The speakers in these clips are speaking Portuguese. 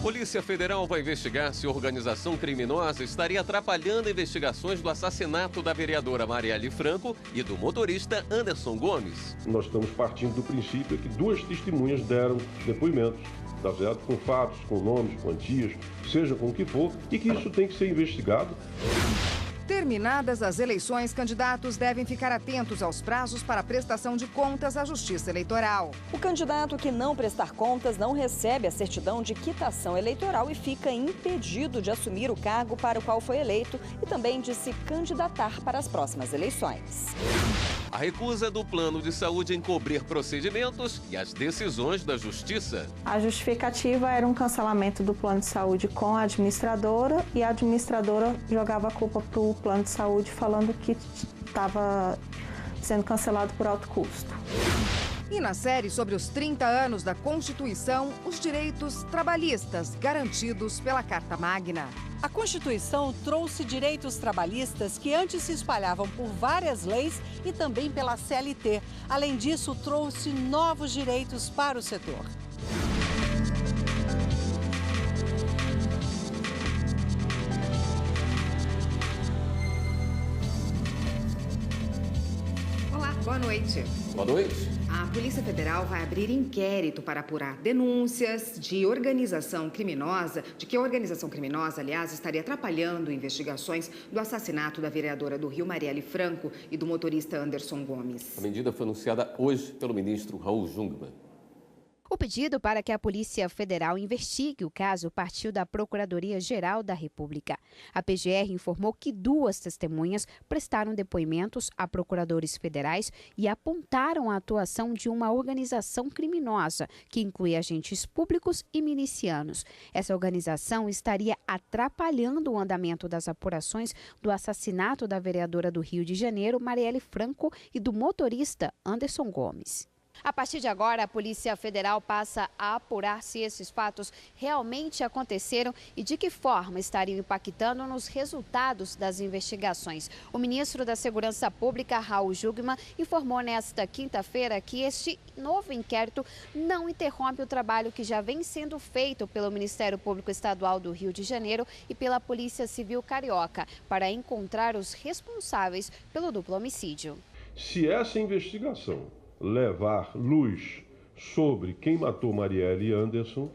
Polícia Federal vai investigar se a organização criminosa estaria atrapalhando investigações do assassinato da vereadora Marielle Franco e do motorista Anderson Gomes. Nós estamos partindo do princípio que duas testemunhas deram depoimentos, tá certo? Com fatos, com nomes, quantias, seja com o que for, e que isso tem que ser investigado. Terminadas as eleições, candidatos devem ficar atentos aos prazos para a prestação de contas à Justiça Eleitoral. O candidato que não prestar contas não recebe a certidão de quitação eleitoral e fica impedido de assumir o cargo para o qual foi eleito e também de se candidatar para as próximas eleições. A recusa do plano de saúde em cobrir procedimentos e as decisões da Justiça. A justificativa era um cancelamento do plano de saúde com a administradora e a administradora jogava a culpa para o plano de saúde falando que estava sendo cancelado por alto custo. E na série sobre os 30 anos da Constituição, os direitos trabalhistas garantidos pela Carta Magna. A Constituição trouxe direitos trabalhistas que antes se espalhavam por várias leis e também pela CLT. Além disso, trouxe novos direitos para o setor. Olá, boa noite. Boa noite. A Polícia Federal vai abrir inquérito para apurar denúncias de que a organização criminosa, aliás, estaria atrapalhando investigações do assassinato da vereadora do Rio, Marielle Franco, e do motorista Anderson Gomes. A medida foi anunciada hoje pelo ministro Raul Jungmann. O pedido para que a Polícia Federal investigue o caso partiu da Procuradoria-Geral da República. A PGR informou que 2 testemunhas prestaram depoimentos a procuradores federais e apontaram a atuação de uma organização criminosa, que inclui agentes públicos e milicianos. Essa organização estaria atrapalhando o andamento das apurações do assassinato da vereadora do Rio de Janeiro, Marielle Franco, e do motorista Anderson Gomes. A partir de agora, a Polícia Federal passa a apurar se esses fatos realmente aconteceram e de que forma estariam impactando nos resultados das investigações. O ministro da Segurança Pública, Raul Jungmann, informou nesta quinta-feira que este novo inquérito não interrompe o trabalho que já vem sendo feito pelo Ministério Público Estadual do Rio de Janeiro e pela Polícia Civil Carioca para encontrar os responsáveis pelo duplo homicídio. Se essa investigação levar luz sobre quem matou Marielle e Anderson,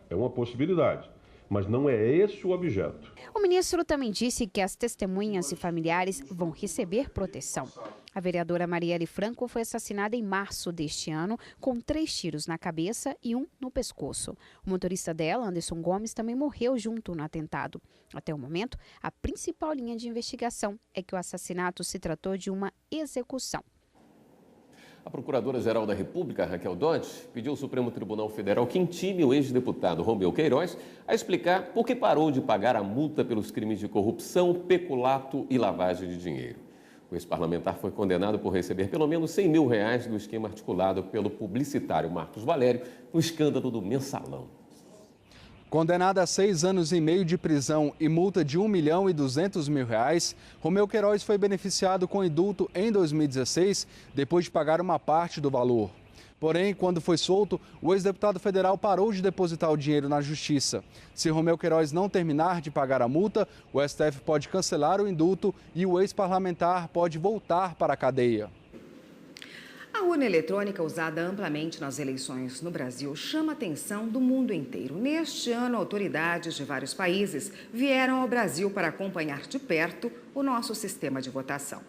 é uma possibilidade, mas não é esse o objeto. O ministro também disse que as testemunhas e familiares vão receber proteção. A vereadora Marielle Franco foi assassinada em março deste ano, com 3 tiros na cabeça e 1 no pescoço. O motorista dela, Anderson Gomes, também morreu junto no atentado. Até o momento, a principal linha de investigação é que o assassinato se tratou de uma execução. A Procuradora-Geral da República, Raquel Dodge, pediu ao Supremo Tribunal Federal que intime o ex-deputado Romeu Queiroz a explicar por que parou de pagar a multa pelos crimes de corrupção, peculato e lavagem de dinheiro. O ex-parlamentar foi condenado por receber pelo menos R$100 mil do esquema articulado pelo publicitário Marcos Valério no escândalo do Mensalão. Condenado a 6 anos e meio de prisão e multa de R$1,2 milhão, Romeu Queiroz foi beneficiado com indulto em 2016, depois de pagar uma parte do valor. Porém, quando foi solto, o ex-deputado federal parou de depositar o dinheiro na Justiça. Se Romeu Queiroz não terminar de pagar a multa, o STF pode cancelar o indulto e o ex-parlamentar pode voltar para a cadeia. A urna eletrônica usada amplamente nas eleições no Brasil chama a atenção do mundo inteiro. Neste ano, autoridades de vários países vieram ao Brasil para acompanhar de perto o nosso sistema de votação.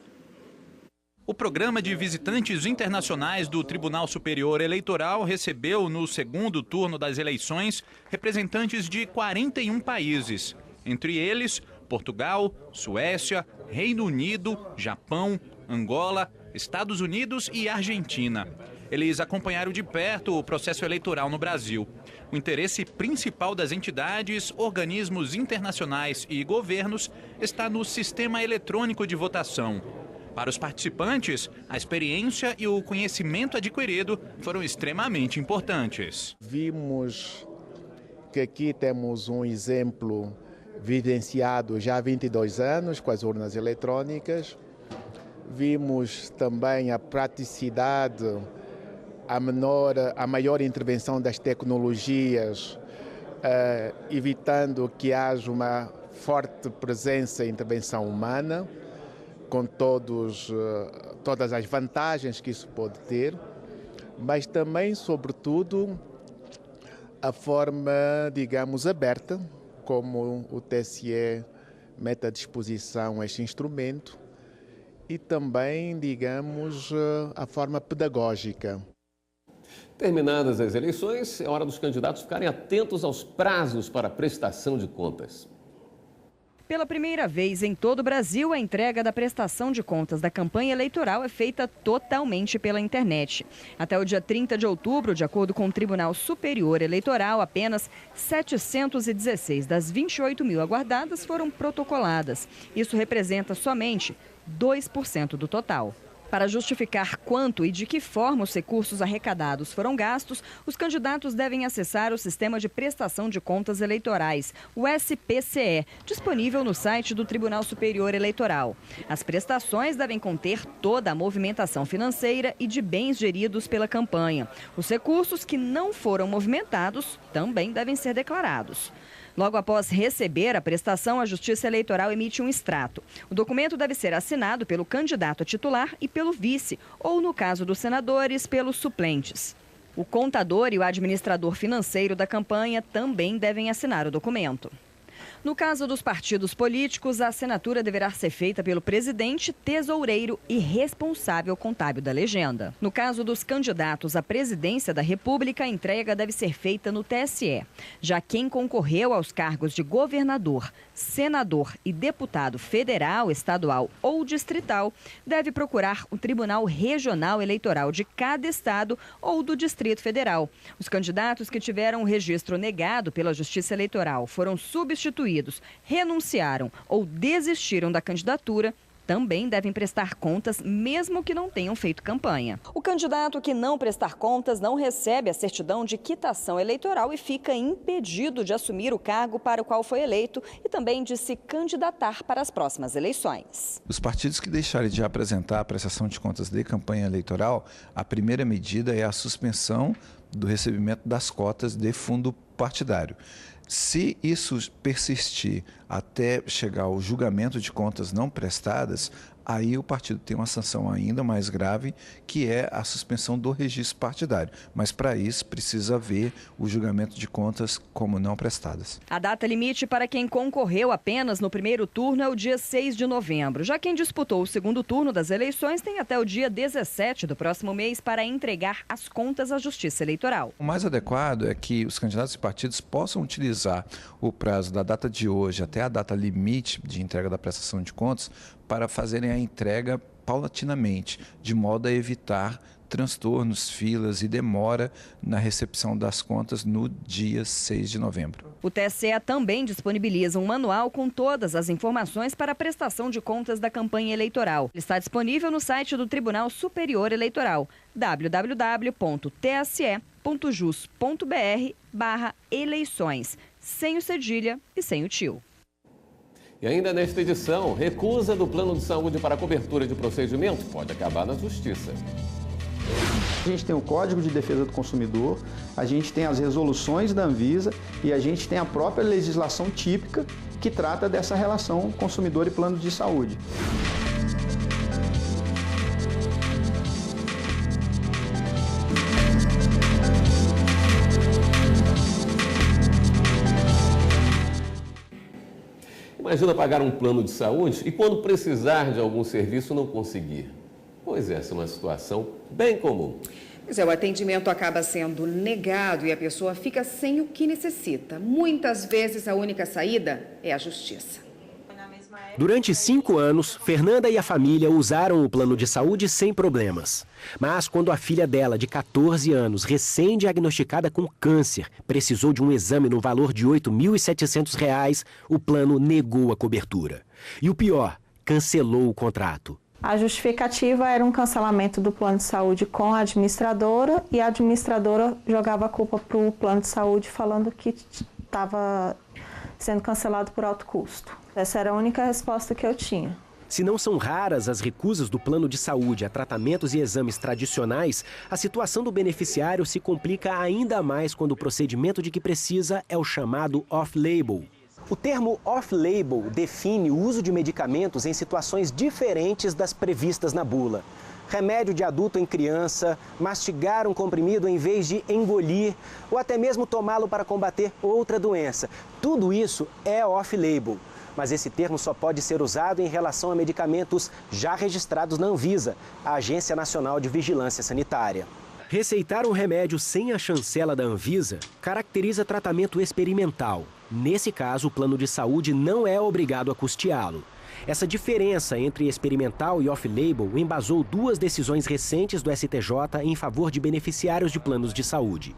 O programa de visitantes internacionais do Tribunal Superior Eleitoral recebeu, no segundo turno das eleições, representantes de 41 países. Entre eles, Portugal, Suécia, Reino Unido, Japão, Angola, Estados Unidos e Argentina. Eles acompanharam de perto o processo eleitoral no Brasil. O interesse principal das entidades, organismos internacionais e governos está no sistema eletrônico de votação. Para os participantes, a experiência e o conhecimento adquirido foram extremamente importantes. Vimos que aqui temos um exemplo vivenciado já há 22 anos com as urnas eletrônicas. Vimos também a praticidade, a maior intervenção das tecnologias, evitando que haja uma forte presença e intervenção humana, com todas as vantagens que isso pode ter, mas também, sobretudo, a forma, digamos, aberta, como o TSE mete à disposição este instrumento, e também, digamos, a forma pedagógica. Terminadas as eleições, é hora dos candidatos ficarem atentos aos prazos para a prestação de contas. Pela primeira vez em todo o Brasil, a entrega da prestação de contas da campanha eleitoral é feita totalmente pela internet. Até o dia 30 de outubro, de acordo com o Tribunal Superior Eleitoral, apenas 716 das 28 mil aguardadas foram protocoladas. Isso representa somente 2% do total. Para justificar quanto e de que forma os recursos arrecadados foram gastos, os candidatos devem acessar o Sistema de Prestação de Contas Eleitorais, o SPCE, disponível no site do Tribunal Superior Eleitoral. As prestações devem conter toda a movimentação financeira e de bens geridos pela campanha. Os recursos que não foram movimentados também devem ser declarados. Logo após receber a prestação, a Justiça Eleitoral emite um extrato. O documento deve ser assinado pelo candidato a titular e pelo vice, ou, no caso dos senadores, pelos suplentes. O contador e o administrador financeiro da campanha também devem assinar o documento. No caso dos partidos políticos, a assinatura deverá ser feita pelo presidente, tesoureiro e responsável contábil da legenda. No caso dos candidatos à presidência da República, a entrega deve ser feita no TSE. Já quem concorreu aos cargos de governador, senador e deputado federal, estadual ou distrital, deve procurar o Tribunal Regional Eleitoral de cada estado ou do Distrito Federal. Os candidatos que tiveram o registro negado pela Justiça Eleitoral foram substituídos, renunciaram ou desistiram da candidatura, também devem prestar contas, mesmo que não tenham feito campanha. O candidato que não prestar contas não recebe a certidão de quitação eleitoral e fica impedido de assumir o cargo para o qual foi eleito e também de se candidatar para as próximas eleições. Os partidos que deixarem de apresentar a prestação de contas de campanha eleitoral, a primeira medida é a suspensão do recebimento das cotas de fundo partidário. Se isso persistir até chegar ao julgamento de contas não prestadas, aí o partido tem uma sanção ainda mais grave, que é a suspensão do registro partidário. Mas para isso precisa haver o julgamento de contas como não prestadas. A data limite para quem concorreu apenas no primeiro turno é o dia 6 de novembro. Já quem disputou o segundo turno das eleições tem até o dia 17 do próximo mês para entregar as contas à Justiça Eleitoral. O mais adequado é que os candidatos e partidos possam utilizar o prazo da data de hoje até a data limite de entrega da prestação de contas para fazerem a entrega paulatinamente, de modo a evitar transtornos, filas e demora na recepção das contas no dia 6 de novembro. O TSE também disponibiliza um manual com todas as informações para a prestação de contas da campanha eleitoral. Ele está disponível no site do Tribunal Superior Eleitoral, www.tse.jus.br/eleições, sem o cedilha e sem o tio. E ainda nesta edição, recusa do plano de saúde para cobertura de procedimento pode acabar na justiça. A gente tem o Código de Defesa do Consumidor, a gente tem as resoluções da Anvisa e a gente tem a própria legislação típica que trata dessa relação consumidor e plano de saúde. Imagina pagar um plano de saúde e quando precisar de algum serviço não conseguir. Pois essa é uma situação bem comum. Pois é, o atendimento acaba sendo negado e a pessoa fica sem o que necessita. Muitas vezes a única saída é a justiça. Durante 5 anos, Fernanda e a família usaram o plano de saúde sem problemas. Mas quando a filha dela, de 14 anos, recém-diagnosticada com câncer, precisou de um exame no valor de R$ 8.700, o plano negou a cobertura. E o pior, cancelou o contrato. A justificativa era um cancelamento do plano de saúde com a administradora e a administradora jogava a culpa para o plano de saúde falando que estava sendo cancelado por alto custo. Essa era a única resposta que eu tinha. Se não são raras as recusas do plano de saúde a tratamentos e exames tradicionais, a situação do beneficiário se complica ainda mais quando o procedimento de que precisa é o chamado off-label. O termo off-label define o uso de medicamentos em situações diferentes das previstas na bula. Remédio de adulto em criança, mastigar um comprimido em vez de engolir ou até mesmo tomá-lo para combater outra doença. Tudo isso é off-label. Mas esse termo só pode ser usado em relação a medicamentos já registrados na Anvisa, a Agência Nacional de Vigilância Sanitária. Receitar um remédio sem a chancela da Anvisa caracteriza tratamento experimental. Nesse caso, o plano de saúde não é obrigado a custeá-lo. Essa diferença entre experimental e off-label embasou 2 decisões recentes do STJ em favor de beneficiários de planos de saúde.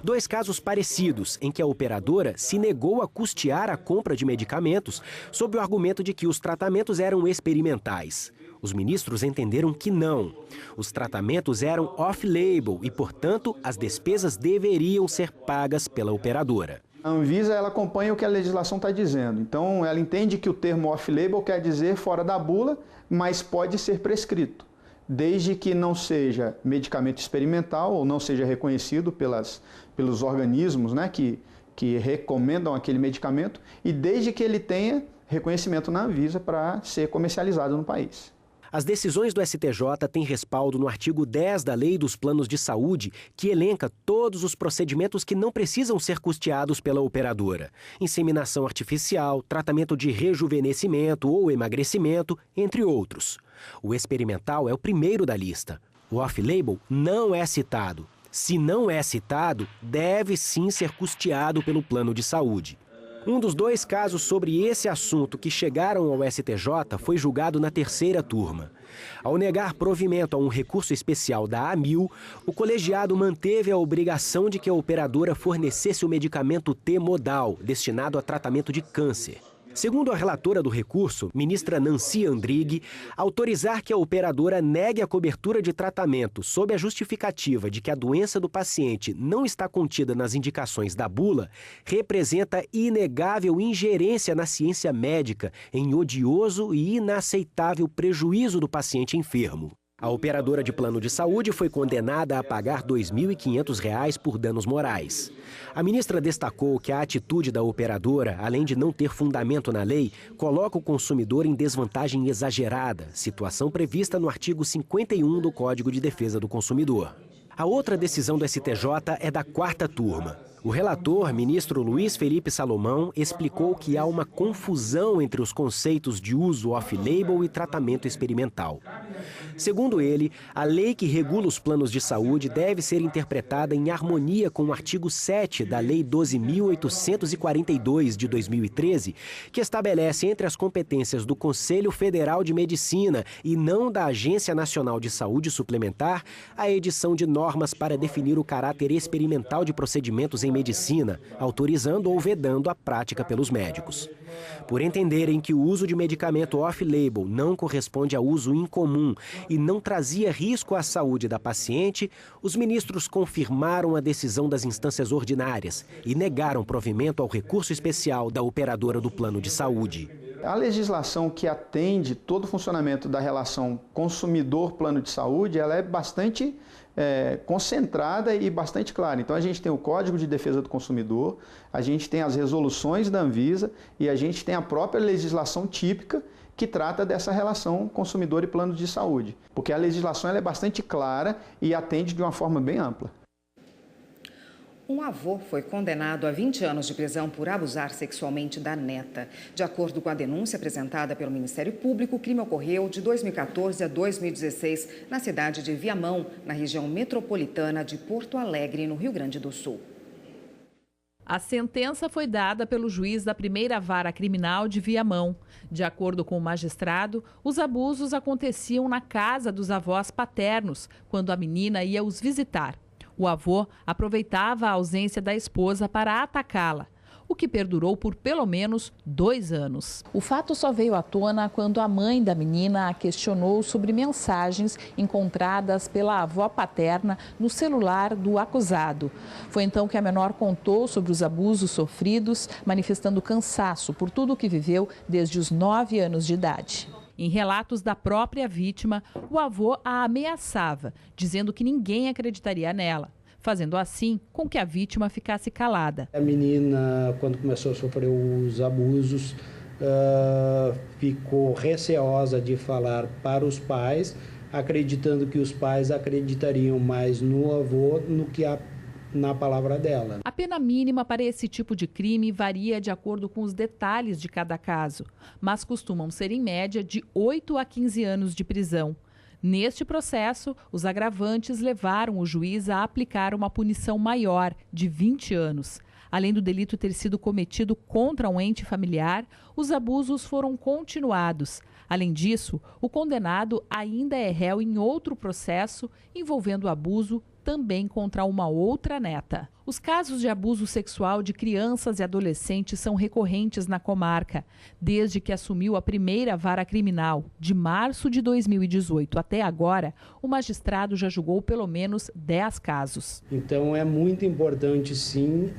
2 casos parecidos em que a operadora se negou a custear a compra de medicamentos sob o argumento de que os tratamentos eram experimentais. Os ministros entenderam que não. Os tratamentos eram off-label e, portanto, as despesas deveriam ser pagas pela operadora. A Anvisa ela acompanha o que a legislação está dizendo. Então, ela entende que o termo off-label quer dizer fora da bula, mas pode ser prescrito, desde que não seja medicamento experimental ou não seja reconhecido pelos organismos, né, que recomendam aquele medicamento e desde que ele tenha reconhecimento na Anvisa para ser comercializado no país. As decisões do STJ têm respaldo no artigo 10 da Lei dos Planos de Saúde, que elenca todos os procedimentos que não precisam ser custeados pela operadora. Inseminação artificial, tratamento de rejuvenescimento ou emagrecimento, entre outros. O experimental é o primeiro da lista. O off-label não é citado. Se não é citado, deve sim ser custeado pelo plano de saúde. Um dos 2 casos sobre esse assunto que chegaram ao STJ foi julgado na 3ª turma. Ao negar provimento a um recurso especial da AMIL, o colegiado manteve a obrigação de que a operadora fornecesse o medicamento T-modal, destinado a tratamento de câncer. Segundo a relatora do recurso, ministra Nancy Andrighi, autorizar que a operadora negue a cobertura de tratamento sob a justificativa de que a doença do paciente não está contida nas indicações da bula representa inegável ingerência na ciência médica em odioso e inaceitável prejuízo do paciente enfermo. A operadora de plano de saúde foi condenada a pagar R$ 2.500 por danos morais. A ministra destacou que a atitude da operadora, além de não ter fundamento na lei, coloca o consumidor em desvantagem exagerada, situação prevista no artigo 51 do Código de Defesa do Consumidor. A outra decisão do STJ é da 4ª turma. O relator, ministro Luiz Felipe Salomão, explicou que há uma confusão entre os conceitos de uso off-label e tratamento experimental. Segundo ele, a lei que regula os planos de saúde deve ser interpretada em harmonia com o artigo 7 da Lei 12.842 de 2013, que estabelece entre as competências do Conselho Federal de Medicina e não da Agência Nacional de Saúde Suplementar a edição de normas para definir o caráter experimental de procedimentos em medicina, autorizando ou vedando a prática pelos médicos. Por entenderem que o uso de medicamento off-label não corresponde a uso incomum e não trazia risco à saúde da paciente, os ministros confirmaram a decisão das instâncias ordinárias e negaram provimento ao recurso especial da operadora do plano de saúde. A legislação que atende todo o funcionamento da relação consumidor-plano de saúde, ela é bastante concentrada e bastante clara. Então a gente tem o Código de Defesa do Consumidor, a gente tem as resoluções da Anvisa e a gente tem a própria legislação típica que trata dessa relação consumidor e plano de saúde. Porque a legislação ela é bastante clara e atende de uma forma bem ampla. Um avô foi condenado a 20 anos de prisão por abusar sexualmente da neta. De acordo com a denúncia apresentada pelo Ministério Público, o crime ocorreu de 2014 a 2016 na cidade de Viamão, na região metropolitana de Porto Alegre, no Rio Grande do Sul. A sentença foi dada pelo juiz da primeira vara criminal de Viamão. De acordo com o magistrado, os abusos aconteciam na casa dos avós paternos, quando a menina ia os visitar. O avô aproveitava a ausência da esposa para atacá-la, o que perdurou por pelo menos 2 anos. O fato só veio à tona quando a mãe da menina a questionou sobre mensagens encontradas pela avó paterna no celular do acusado. Foi então que a menor contou sobre os abusos sofridos, manifestando cansaço por tudo o que viveu desde os 9 anos de idade. Em relatos da própria vítima, o avô a ameaçava, dizendo que ninguém acreditaria nela, fazendo assim com que a vítima ficasse calada. A menina, quando começou a sofrer os abusos, ficou receosa de falar para os pais, acreditando que os pais acreditariam mais no avô do que na palavra dela. A pena mínima para esse tipo de crime varia de acordo com os detalhes de cada caso, mas costumam ser em média de 8 a 15 anos de prisão. Neste processo, os agravantes levaram o juiz a aplicar uma punição maior, de 20 anos. Além do delito ter sido cometido contra um ente familiar, os abusos foram continuados. Além disso, o condenado ainda é réu em outro processo envolvendo abuso também contra uma outra neta. Os casos de abuso sexual de crianças e adolescentes são recorrentes na comarca. Desde que assumiu a primeira vara criminal, de março de 2018 até agora, o magistrado já julgou pelo menos 10 casos. Então é muito importante, sim,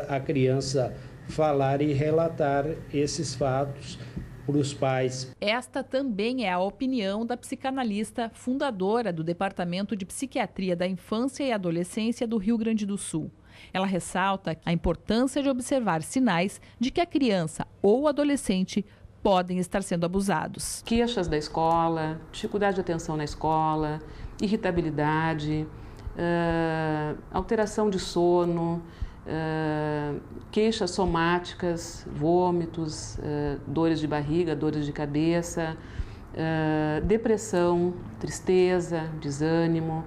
a criança falar e relatar esses fatos para os pais. Esta também é a opinião da psicanalista fundadora do Departamento de Psiquiatria da Infância e Adolescência do Rio Grande do Sul. Ela ressalta a importância de observar sinais de que a criança ou adolescente podem estar sendo abusados. Queixas da escola, dificuldade de atenção na escola, irritabilidade, alteração de sono, queixas somáticas, vômitos, dores de barriga, dores de cabeça, depressão, tristeza, desânimo.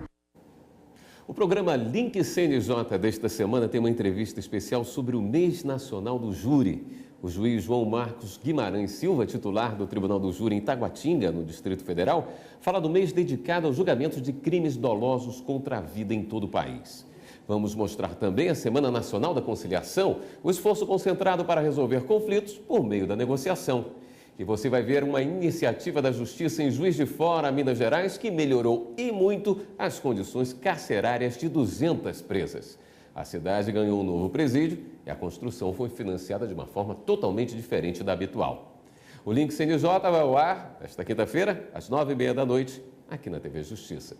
O programa Link CNJ desta semana tem uma entrevista especial sobre o mês nacional do júri. O juiz João Marcos Guimarães Silva, titular do Tribunal do Júri em Taguatinga, no Distrito Federal, fala do mês dedicado ao julgamento de crimes dolosos contra a vida em todo o país. Vamos mostrar também a Semana Nacional da Conciliação, o esforço concentrado para resolver conflitos por meio da negociação. E você vai ver uma iniciativa da Justiça em Juiz de Fora, Minas Gerais, que melhorou e muito as condições carcerárias de 200 presas. A cidade ganhou um novo presídio e a construção foi financiada de uma forma totalmente diferente da habitual. O Link CNJ vai ao ar esta quinta-feira, às 9h30 da noite, aqui na TV Justiça.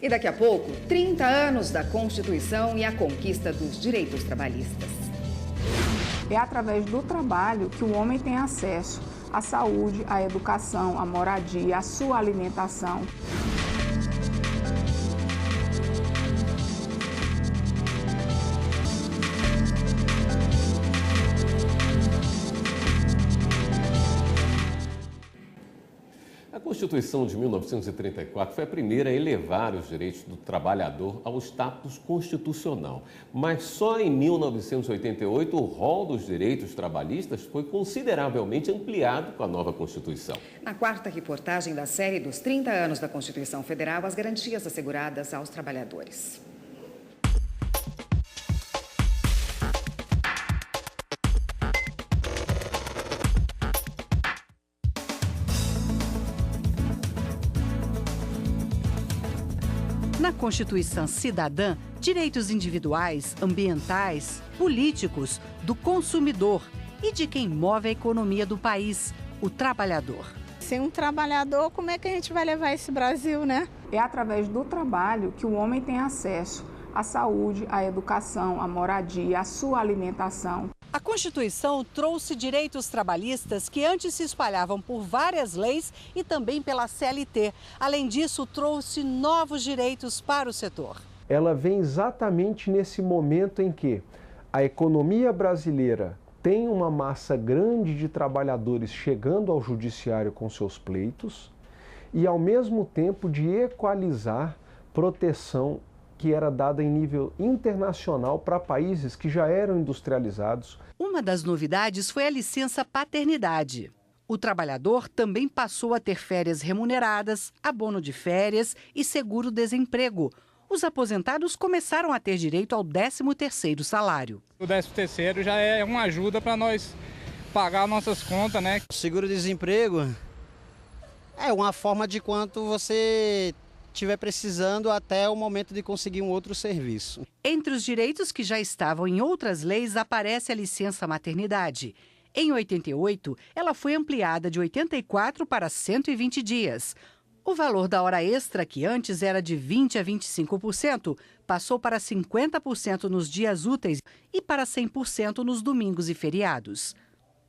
E daqui a pouco, 30 anos da Constituição e a conquista dos direitos trabalhistas. É através do trabalho que o homem tem acesso à saúde, à educação, à moradia, à sua alimentação. A Constituição de 1934 foi a primeira a elevar os direitos do trabalhador ao status constitucional. Mas só em 1988 o rol dos direitos trabalhistas foi consideravelmente ampliado com a nova Constituição. Na quarta reportagem da série dos 30 anos da Constituição Federal, as garantias asseguradas aos trabalhadores. Na Constituição Cidadã, direitos individuais, ambientais, políticos, do consumidor e de quem move a economia do país, o trabalhador. Sem um trabalhador, como é que a gente vai levar esse Brasil, né? É através do trabalho que o homem tem acesso à saúde, à educação, à moradia, à sua alimentação. A Constituição trouxe direitos trabalhistas que antes se espalhavam por várias leis e também pela CLT. Além disso, trouxe novos direitos para o setor. Ela vem exatamente nesse momento em que a economia brasileira tem uma massa grande de trabalhadores chegando ao judiciário com seus pleitos e, ao mesmo tempo, de equalizar proteção que era dada em nível internacional para países que já eram industrializados. Uma das novidades foi a licença paternidade. O trabalhador também passou a ter férias remuneradas, abono de férias e seguro-desemprego. Os aposentados começaram a ter direito ao 13º salário. O 13º já é uma ajuda para nós pagar nossas contas, né? Seguro-desemprego é uma forma de quanto você estiver precisando até o momento de conseguir um outro serviço. Entre os direitos que já estavam em outras leis aparece a licença maternidade. Em 88, ela foi ampliada de 84 para 120 dias. O valor da hora extra, que antes era de 20% a 25%, passou para 50% nos dias úteis e para 100% nos domingos e feriados.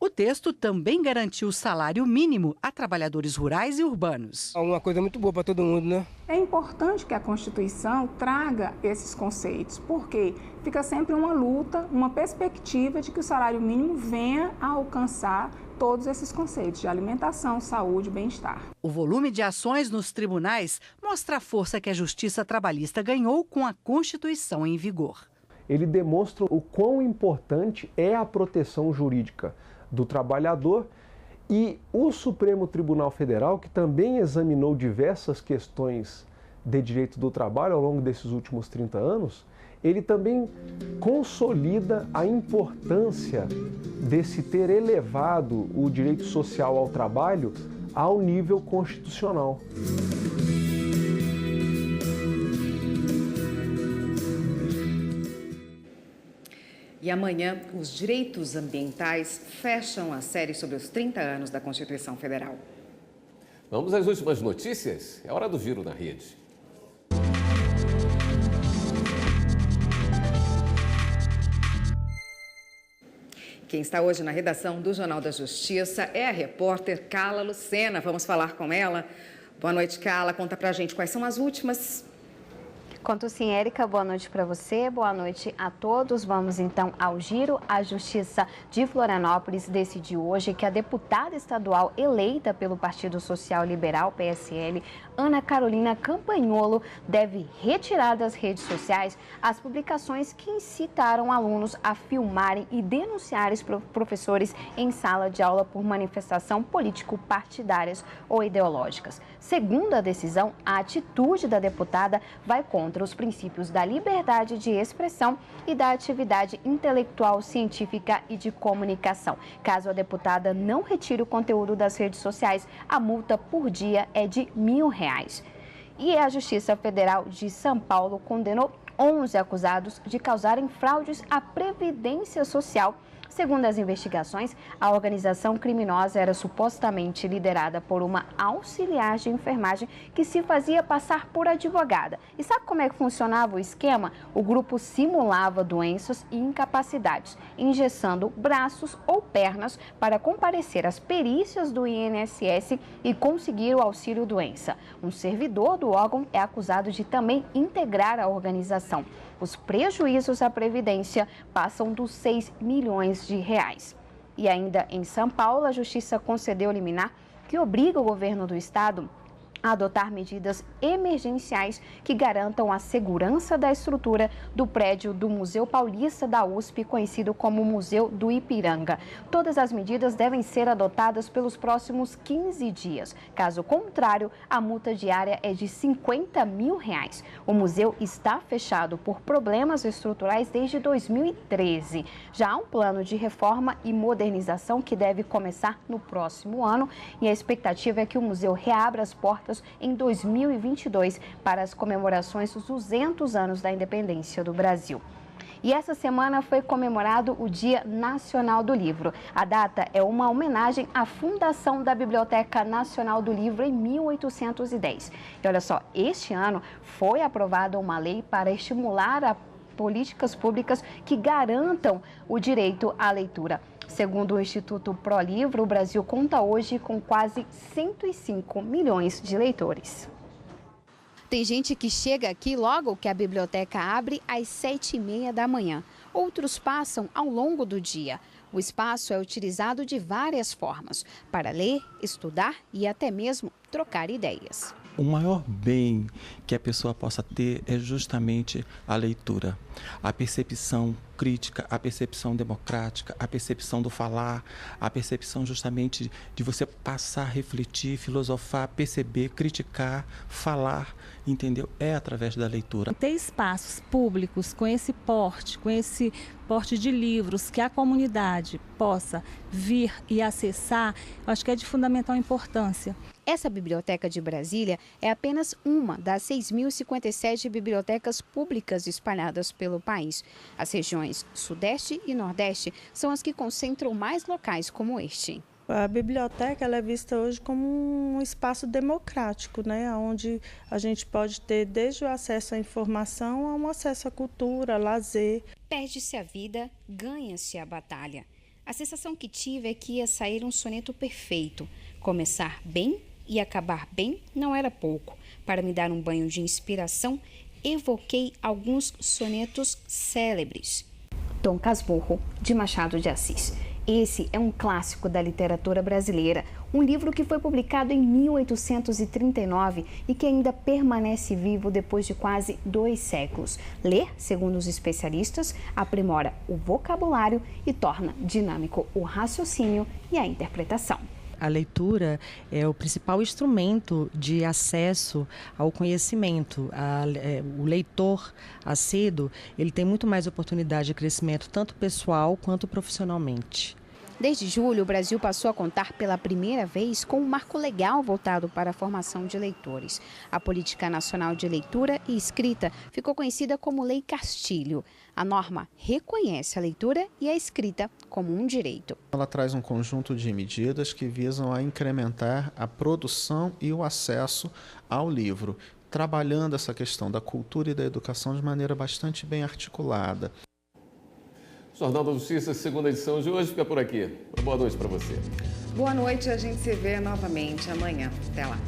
O texto também garantiu salário mínimo a trabalhadores rurais e urbanos. É uma coisa muito boa para todo mundo, né? É importante que a Constituição traga esses conceitos, porque fica sempre uma luta, uma perspectiva de que o salário mínimo venha a alcançar todos esses conceitos de alimentação, saúde e bem-estar. O volume de ações nos tribunais mostra a força que a justiça trabalhista ganhou com a Constituição em vigor. Ele demonstra o quão importante é a proteção jurídica do trabalhador, e o Supremo Tribunal Federal, que também examinou diversas questões de direito do trabalho ao longo desses últimos 30 anos, ele também consolida a importância desse ter elevado o direito social ao trabalho ao nível constitucional. E amanhã, os direitos ambientais fecham a série sobre os 30 anos da Constituição Federal. Vamos às últimas notícias? É hora do Giro na Rede. Quem está hoje na redação do Jornal da Justiça é a repórter Carla Lucena. Vamos falar com ela. Boa noite, Carla. Conta pra gente quais são as últimas. Conto sim, Érica. Boa noite para você, boa noite a todos. Vamos então ao giro. A Justiça de Florianópolis decidiu hoje que a deputada estadual eleita pelo Partido Social Liberal, PSL, Ana Carolina Campagnolo, deve retirar das redes sociais as publicações que incitaram alunos a filmarem e denunciarem professores em sala de aula por manifestação político-partidárias ou ideológicas. Segundo a decisão, a atitude da deputada vai contra os princípios da liberdade de expressão e da atividade intelectual, científica e de comunicação. Caso a deputada não retire o conteúdo das redes sociais, a multa por dia é de R$1.000. E a Justiça Federal de São Paulo condenou 11 acusados de causarem fraudes à Previdência Social. Segundo as investigações, a organização criminosa era supostamente liderada por uma auxiliar de enfermagem que se fazia passar por advogada. E sabe como é que funcionava o esquema? O grupo simulava doenças e incapacidades, engessando braços ou pernas para comparecer às perícias do INSS e conseguir o auxílio-doença. Um servidor do órgão é acusado de também integrar a organização. Os prejuízos à Previdência passam dos R$6 milhões. E ainda em São Paulo, a Justiça concedeu liminar que obriga o governo do estado a adotar medidas emergenciais que garantam a segurança da estrutura do prédio do Museu Paulista da USP, conhecido como Museu do Ipiranga. Todas as medidas devem ser adotadas pelos próximos 15 dias. Caso contrário, a multa diária é de R$50 mil. O museu está fechado por problemas estruturais desde 2013. Já há um plano de reforma e modernização que deve começar no próximo ano e a expectativa é que o museu reabra as portas em 2022 para as comemorações dos 200 anos da independência do Brasil. E essa semana foi comemorado o Dia Nacional do Livro. A data é uma homenagem à fundação da Biblioteca Nacional do Livro em 1810. E olha só, este ano foi aprovada uma lei para estimular políticas públicas que garantam o direito à leitura. Segundo o Instituto ProLivro, o Brasil conta hoje com quase 105 milhões de leitores. Tem gente que chega aqui logo que a biblioteca abre às 7h30 da manhã. Outros passam ao longo do dia. O espaço é utilizado de várias formas, para ler, estudar e até mesmo trocar ideias. O maior bem que a pessoa possa ter é justamente a leitura, a percepção crítica, a percepção democrática, a percepção do falar, a percepção justamente de você passar, refletir, filosofar, perceber, criticar, falar, entendeu? É através da leitura. Ter espaços públicos com esse porte de livros que a comunidade possa vir e acessar, eu acho que é de fundamental importância. Essa biblioteca de Brasília é apenas uma das 6.057 bibliotecas públicas espalhadas pelo país. As regiões Sudeste e Nordeste são as que concentram mais locais como este. A biblioteca ela é vista hoje como um espaço democrático, né? Onde a gente pode ter desde o acesso à informação a um acesso à cultura, lazer. Perde-se a vida, ganha-se a batalha. A sensação que tive é que ia sair um soneto perfeito. Começar bem e acabar bem não era pouco. Para me dar um banho de inspiração, evoquei alguns sonetos célebres. Dom Casmurro, de Machado de Assis. Esse é um clássico da literatura brasileira, um livro que foi publicado em 1839 e que ainda permanece vivo depois de quase 2 séculos. Ler, segundo os especialistas, aprimora o vocabulário e torna dinâmico o raciocínio e a interpretação. A leitura é o principal instrumento de acesso ao conhecimento. O leitor assíduo, ele tem muito mais oportunidade de crescimento, tanto pessoal quanto profissionalmente. Desde julho, o Brasil passou a contar pela primeira vez com um marco legal voltado para a formação de leitores. A Política Nacional de Leitura e Escrita ficou conhecida como Lei Castilho. A norma reconhece a leitura e a escrita como um direito. Ela traz um conjunto de medidas que visam a incrementar a produção e o acesso ao livro, trabalhando essa questão da cultura e da educação de maneira bastante bem articulada. O Jornal da Justiça, segunda edição de hoje, fica por aqui. Boa noite para você. Boa noite, a gente se vê novamente amanhã. Até lá.